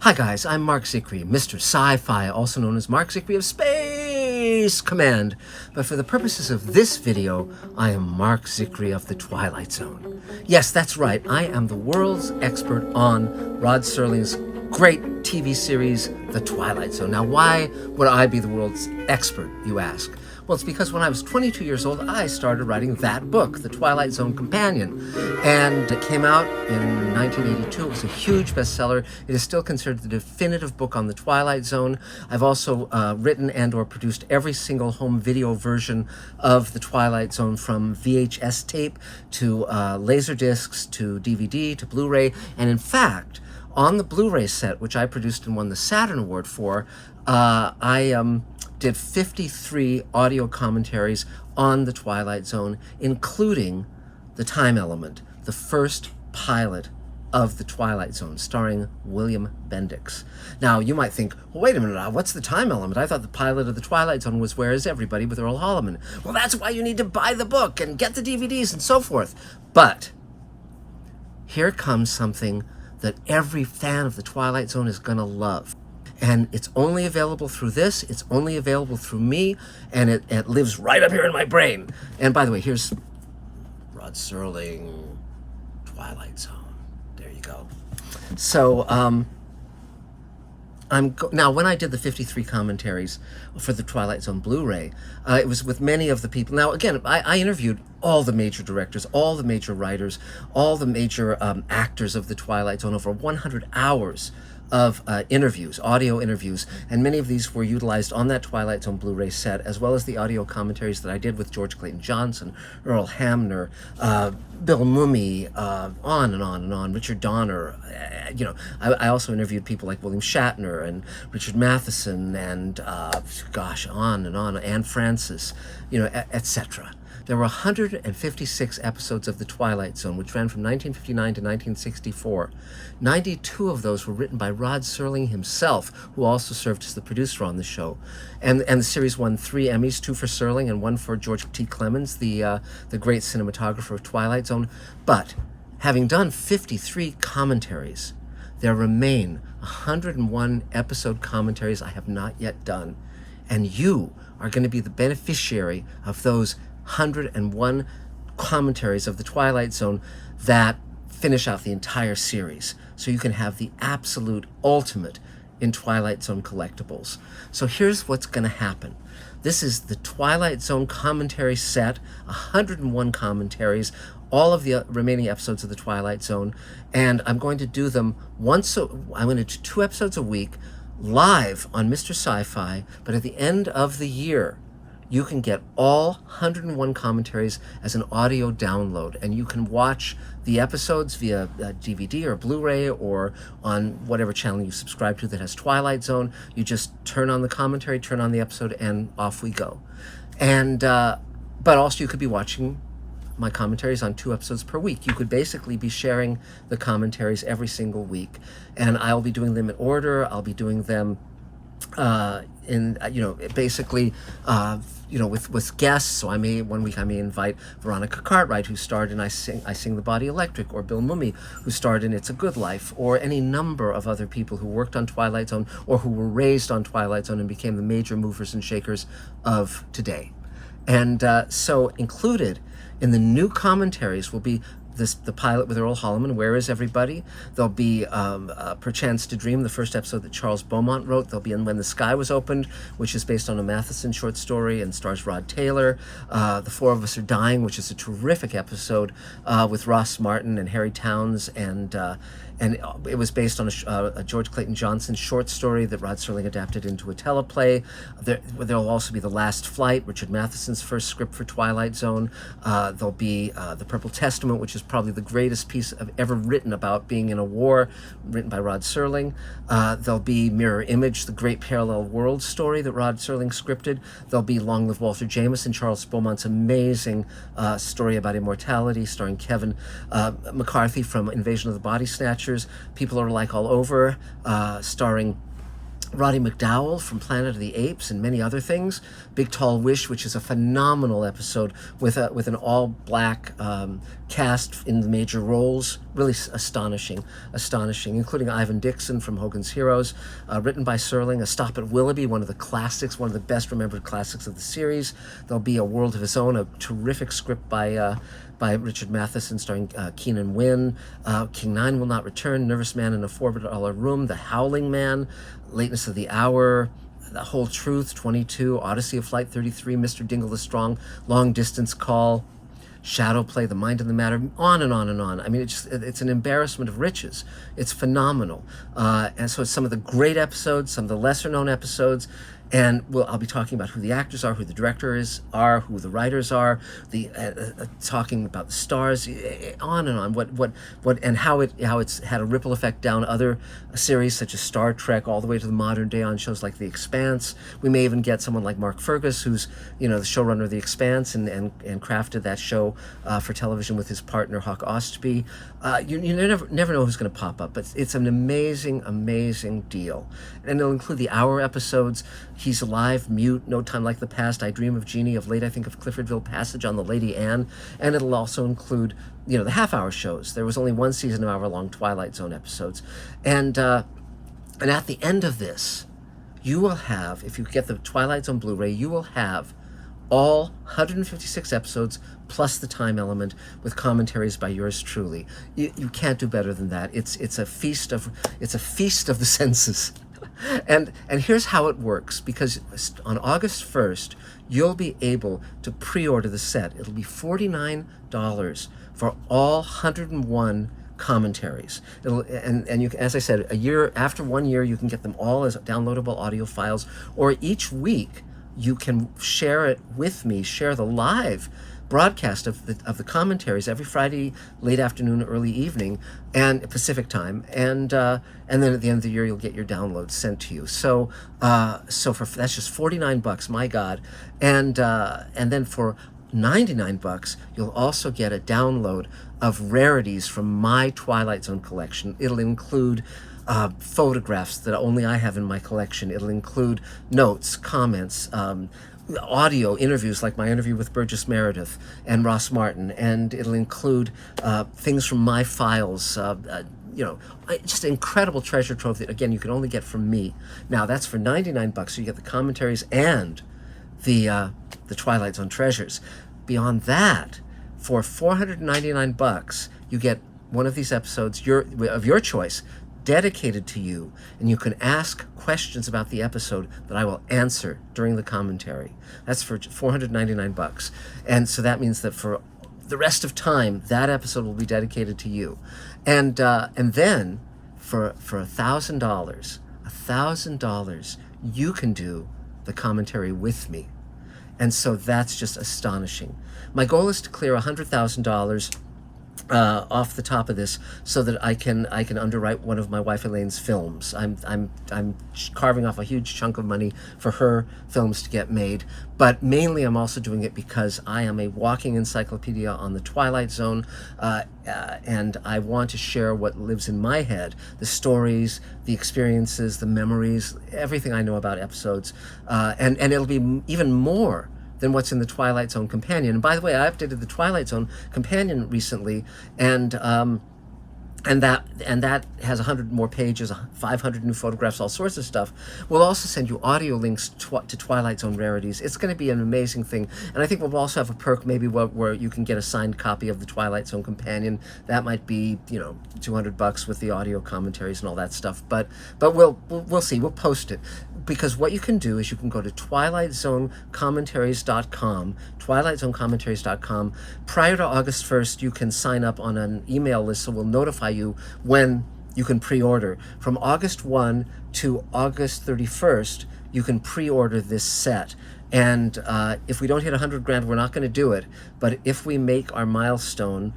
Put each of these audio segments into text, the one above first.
Hi guys, I'm Mark Zicree, Mr. Sci-Fi, also known as Mark Zicree of Space Command. But for the purposes of this video, I am Mark Zicree of the Twilight Zone. Yes, that's right, I am the world's expert on Rod Serling's great TV series, The Twilight Zone. Now, why would I be the world's expert, you ask? Well, it's because when I was 22 years old, I started writing that book, The Twilight Zone Companion. And it came out in 1982. It was a huge bestseller. It is still considered the definitive book on The Twilight Zone. I've also written and or produced every single home video version of The Twilight Zone, from VHS tape to laser discs to DVD to Blu-ray. And in fact, on the Blu-ray set, which I produced and won the Saturn Award for, I did 53 audio commentaries on The Twilight Zone, including The Time Element, the first pilot of The Twilight Zone, starring William Bendix. Now, you might think, well, wait a minute, what's The Time Element? I thought the pilot of The Twilight Zone was Where Is Everybody with Earl Holliman. Well, that's why you need to buy the book and get the DVDs and so forth. But here comes something that every fan of The Twilight Zone is gonna love. And it's only available through this, it's only available through me, and it lives right up here in my brain. And by the way, here's Rod Serling, Twilight Zone. There you go. So, now, when I did the 53 commentaries for the Twilight Zone Blu-ray, it was with many of the people. Now, again, I interviewed all the major directors, all the major writers, all the major actors of the Twilight Zone, over 100 hours of interviews, audio interviews, and many of these were utilized on that Twilight Zone Blu-ray set, as well as the audio commentaries that I did with George Clayton Johnson, Earl Hamner, Bill Mumy, on and on and on, Richard Donner. I also interviewed people like William Shatner and Richard Matheson and, on and on, Anne Francis, etc. There were 156 episodes of The Twilight Zone, which ran from 1959 to 1964. 92 of those were written by Rod Serling himself, who also served as the producer on the show. And the series won 3 Emmys, 2 for Serling and 1 for George T. Clemens, the great cinematographer of Twilight Zone. But having done 53 commentaries, there remain 101 episode commentaries I have not yet done. And you are going to be the beneficiary of those 101 commentaries of The Twilight Zone that finish out the entire series. So you can have the absolute ultimate in Twilight Zone collectibles. So here's what's going to happen. This is the Twilight Zone commentary set, 101 commentaries, all of the remaining episodes of The Twilight Zone, and I'm going to do them I'm going to do 2 episodes a week live on Mr. Sci-Fi, but at the end of the year, you can get all 101 commentaries as an audio download, and you can watch the episodes via DVD or Blu-ray or on whatever channel you subscribe to that has Twilight Zone. You just turn on the commentary, turn on the episode, and off we go. And but also you could be watching my commentaries on 2 episodes per week. You could basically be sharing the commentaries every single week, and I'll be doing them in order. I'll be doing them with guests. So one week I may invite Veronica Cartwright, who starred in I Sing the Body Electric, or Bill Mumy, who starred in It's a Good Life, or any number of other people who worked on Twilight Zone or who were raised on Twilight Zone and became the major movers and shakers of today. And so included in the new commentaries will be the pilot with Earl Holliman, Where Is Everybody? There'll be Perchance to Dream, the first episode that Charles Beaumont wrote. There'll be When the Sky Was Opened, which is based on a Matheson short story and stars Rod Taylor. The Four of Us Are Dying, which is a terrific episode with Ross Martin and Harry Towns, and it was based on a George Clayton Johnson short story that Rod Serling adapted into a teleplay. There'll also be The Last Flight, Richard Matheson's first script for Twilight Zone. There'll be The Purple Testament, which is probably the greatest piece I've ever written about being in a war, written by Rod Serling. There'll be Mirror Image, the great parallel world story that Rod Serling scripted. There'll be Long Live Walter Jameson, Charles Beaumont's amazing story about immortality, starring Kevin McCarthy from Invasion of the Body Snatchers. People Are Like All Over, starring Roddy McDowall from Planet of the Apes and many other things. Big Tall Wish, which is a phenomenal episode with an all black cast in the major roles. Really astonishing, including Ivan Dixon from Hogan's Heroes, written by Serling. A Stop at Willoughby, one of the classics, one of the best remembered classics of the series. There'll be A World of His Own, a terrific script by Richard Matheson, starring Keenan Wynn. King Nine Will Not Return, Nervous Man in a $4 Room, The Howling Man, Lateness of the Hour, The Whole Truth, 22, Odyssey of Flight 33, Mr. Dingle the Strong, Long Distance Call, Shadow Play, The Mind and the Matter, on and on and on. I mean, it's an embarrassment of riches. It's phenomenal. And so it's some of the great episodes, some of the lesser known episodes, and I'll be talking about who the actors are, who the directors are, who the writers are, talking about the stars, on and on. What and how it's had a ripple effect down other series such as Star Trek, all the way to the modern day on shows like The Expanse. We may even get someone like Mark Fergus, who's the showrunner of The Expanse and crafted that show for television with his partner Hawk Ostby. You never know who's going to pop up, but it's an amazing deal, and it'll include the hour episodes. He's Alive, Mute, No Time Like the Past, I Dream of Jeannie, Of Late I Think of Cliffordville Passage on the Lady Anne, and it'll also include, the half-hour shows. There was only one season of hour-long Twilight Zone episodes, and at the end of this, you will have, if you get the Twilight Zone Blu-ray, you will have all 156 episodes plus the time element with commentaries by yours truly. You can't do better than that. It's a feast of the senses. And here's how it works, because on August 1st, you'll be able to pre-order the set. It'll be $49 for all 101 commentaries. And you, as I said, after 1 year, you can get them all as downloadable audio files, or each week you can share it with me, share the live broadcast of the commentaries every Friday late afternoon, early evening, and Pacific time, and then at the end of the year you'll get your downloads sent to you. So that's just $49, my God, and then for $99 you'll also get a download of rarities from my Twilight Zone collection. It'll include photographs that only I have in my collection. It'll include notes, comments, audio interviews like my interview with Burgess Meredith and Ross Martin, and it'll include things from my files, just an incredible treasure trove that, again, you can only get from me. Now, that's for $99, so you get the commentaries and the Twilight Zone treasures. Beyond that, for $499, you get one of these episodes of your choice, dedicated to you, and you can ask questions about the episode that I will answer during the commentary. That's for $499, and so that means that for the rest of time, that episode will be dedicated to you, and then for $1,000, you can do the commentary with me, and so that's just astonishing. My goal is to clear $100,000. Off the top of this, so that I can underwrite one of my wife Elaine's films. I'm carving off a huge chunk of money for her films to get made, but mainly I'm also doing it because I am a walking encyclopedia on the Twilight Zone, and I want to share what lives in my head, the stories, the experiences, the memories, everything I know about episodes, and it'll be even more than what's in the Twilight Zone Companion. And by the way, I updated the Twilight Zone Companion recently, and that has 100 more pages, 500 new photographs, all sorts of stuff. We'll also send you audio links to Twilight Zone rarities. It's going to be an amazing thing. And I think we'll also have a perk maybe where you can get a signed copy of the Twilight Zone Companion. That might be, $200 with the audio commentaries and all that stuff. But we'll see. We'll post it. Because what you can do is you can go to twilightzonecommentary.com, twilightzonecommentary.com. Prior to August 1st, you can sign up on an email list, so we'll notify you when you can pre-order. From August 1 to August 31st, you can pre-order this set. And if we don't hit $100,000, we're not going to do it. But if we make our milestone,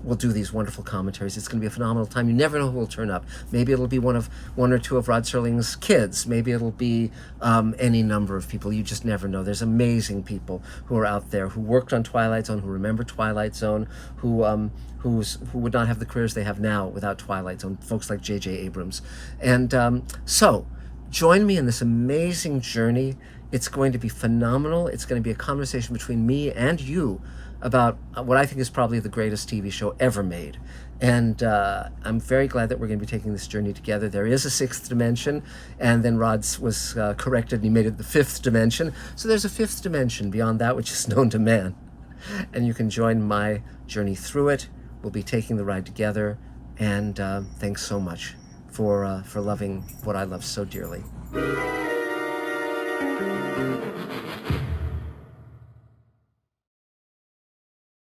we'll do these wonderful commentaries. It's going to be a phenomenal time. You never know who will turn up. Maybe it'll be one or two of Rod Serling's kids. Maybe it'll be any number of people. You just never know. There's amazing people who are out there who worked on Twilight Zone, who remember Twilight Zone, who would not have the careers they have now without Twilight Zone. Folks like J.J. Abrams. And so Join me in this amazing journey. It's going to be phenomenal. It's going to be a conversation between me and you about what I think is probably the greatest TV show ever made. And I'm very glad that we're going to be taking this journey together. There is a sixth dimension, and then Rod's was corrected and he made it the fifth dimension. So there's a fifth dimension beyond that which is known to man. And you can join my journey through it. We'll be taking the ride together. And thanks so much for loving what I love so dearly.